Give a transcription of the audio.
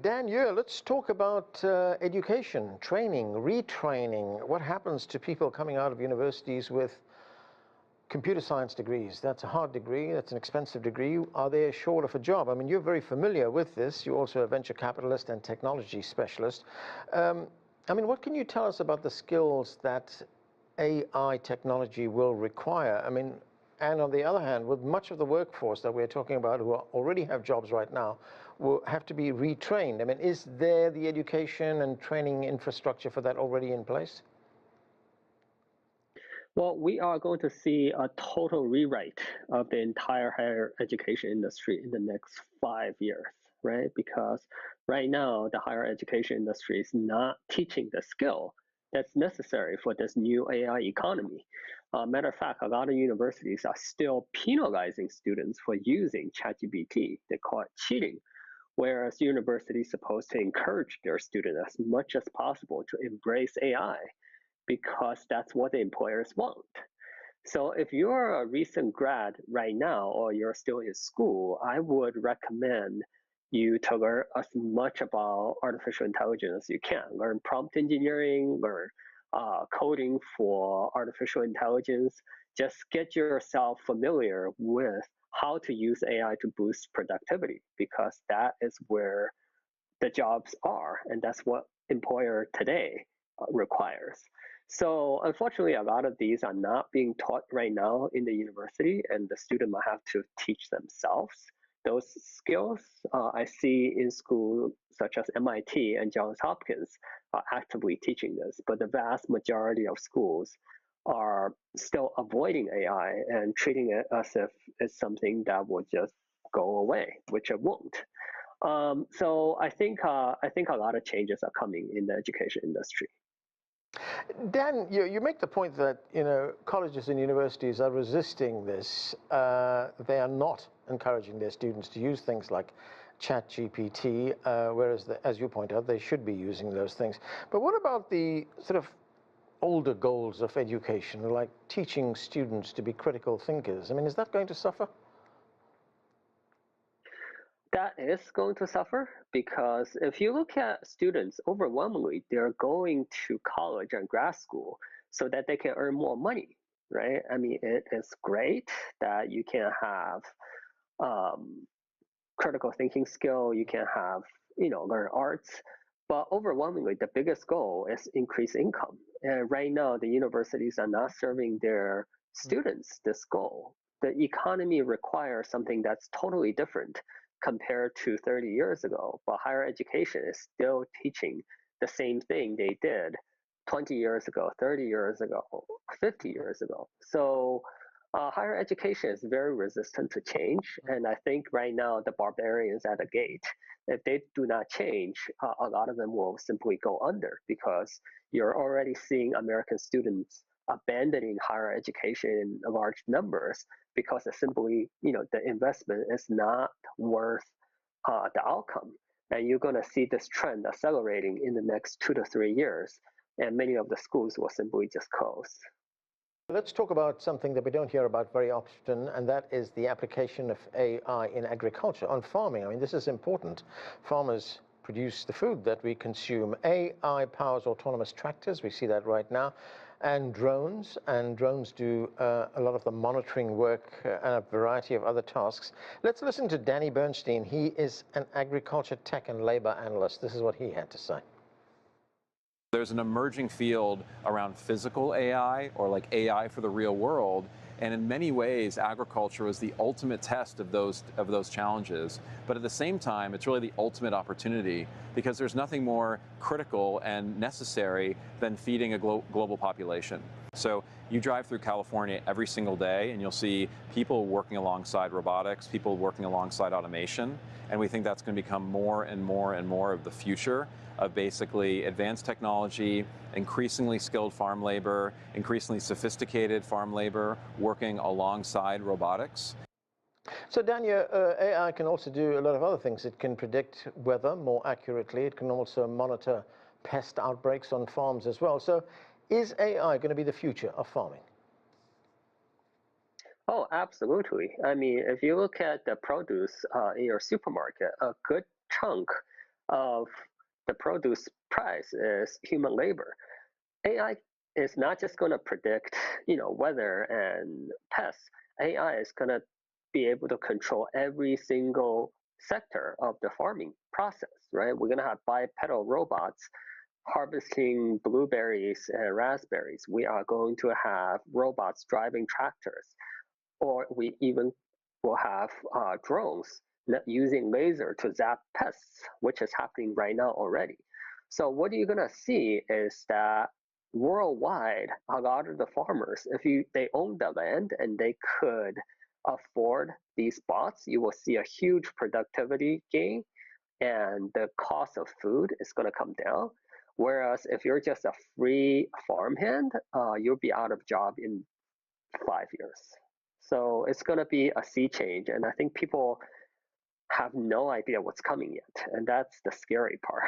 Dan, yeah, let's talk about education, training, retraining. What happens to people coming out of universities with computer science degrees? That's a hard degree, that's an expensive degree. Are they short of a job? I mean, you're very familiar with this. You're also a venture capitalist and technology specialist. Um, I mean, what can you tell us about the skills that AI technology will require? I mean, and on the other hand, with much of the workforce that we're talking about who already have jobs right now, will have to be retrained. I mean, is there the education and training infrastructure for that already in place? Well, we are going to see a total rewrite of the entire higher education industry in the next 5 years, right? Because right now, the higher education industry is not teaching the skill that's necessary for this new AI economy. Matter of fact, a lot of universities are still penalizing students for using ChatGPT. They call it cheating, whereas universities are supposed to encourage their students as much as possible to embrace AI because that's what the employers want. So if you're a recent grad right now or you're still in school, I would recommend you to learn as much about artificial intelligence as you can. Learn prompt engineering, learn coding for artificial intelligence. Just get yourself familiar with how to use AI to boost productivity because that is where the jobs are, and that's what employer today requires. So unfortunately, a lot of these are not being taught right now in the university, and the student might have to teach themselves those skills. I see in school such as MIT and Johns Hopkins are actively teaching this, but the vast majority of schools are still avoiding AI and treating it as if it's something that will just go away, which it won't. So I think a lot of changes are coming in the education industry. Dan, you make the point that colleges and universities are resisting this. They are not encouraging their students to use things like ChatGPT, whereas, as you point out, they should be using those things. But what about the sort of older goals of education, like teaching students to be critical thinkers? I mean, is that going to suffer? That is going to suffer because if you look at students, overwhelmingly, they're going to college and grad school so that they can earn more money, right? I mean, it is great that you can have um, critical thinking skill, you can have, learn arts, but overwhelmingly, the biggest goal is increase income. And right now, the universities are not serving their students this goal. The economy requires something that's totally different compared to 30 years ago, but higher education is still teaching the same thing they did 20 years ago, 30 years ago, 50 years ago. So higher education is very resistant to change, and I think right now the barbarians at the gate, if they do not change, a lot of them will simply go under because you're already seeing American students abandoning higher education in large numbers because it's simply, the investment is not worth the outcome. And you're going to see this trend accelerating in the next 2 to 3 years, and many of the schools will simply just close. Let's talk about something that we don't hear about very often, and that is the application of AI in agriculture, on farming. I mean, this is important. Farmers produce the food that we consume. AI powers autonomous tractors, we see that right now, and drones do a lot of the monitoring work and a variety of other tasks. Let's listen to Danny Bernstein. He is an agriculture tech and labor analyst. This is what he had to say. There's an emerging field around physical AI, or like AI for the real world, and in many ways agriculture is the ultimate test of those challenges. But at the same time, it's really the ultimate opportunity because there's nothing more critical and necessary than feeding a global population. So you drive through California every single day and you'll see people working alongside robotics, people working alongside automation, and we think that's going to become more and more and more of the future of basically advanced technology, increasingly skilled farm labor, increasingly sophisticated farm labor working alongside robotics. So Dania, AI can also do a lot of other things. It can predict weather more accurately. It can also monitor pest outbreaks on farms as well. So is AI going to be the future of farming? Oh, absolutely. I mean, if you look at the produce in your supermarket, a good chunk of the produce price is human labor. AI is not just going to predict, weather and pests. AI is going to be able to control every single sector of the farming process, right? We're going to have bipedal robots harvesting blueberries and raspberries. We are going to have robots driving tractors, or we even will have drones using laser to zap pests, which is happening right now already. So what you're going to see is that worldwide, a lot of the farmers, if they own the land and they could afford these bots, you will see a huge productivity gain, and the cost of food is going to come down. Whereas if you're just a free farmhand, you'll be out of job in 5 years. So it's going to be a sea change, and I think people have no idea what's coming yet, and that's the scary part.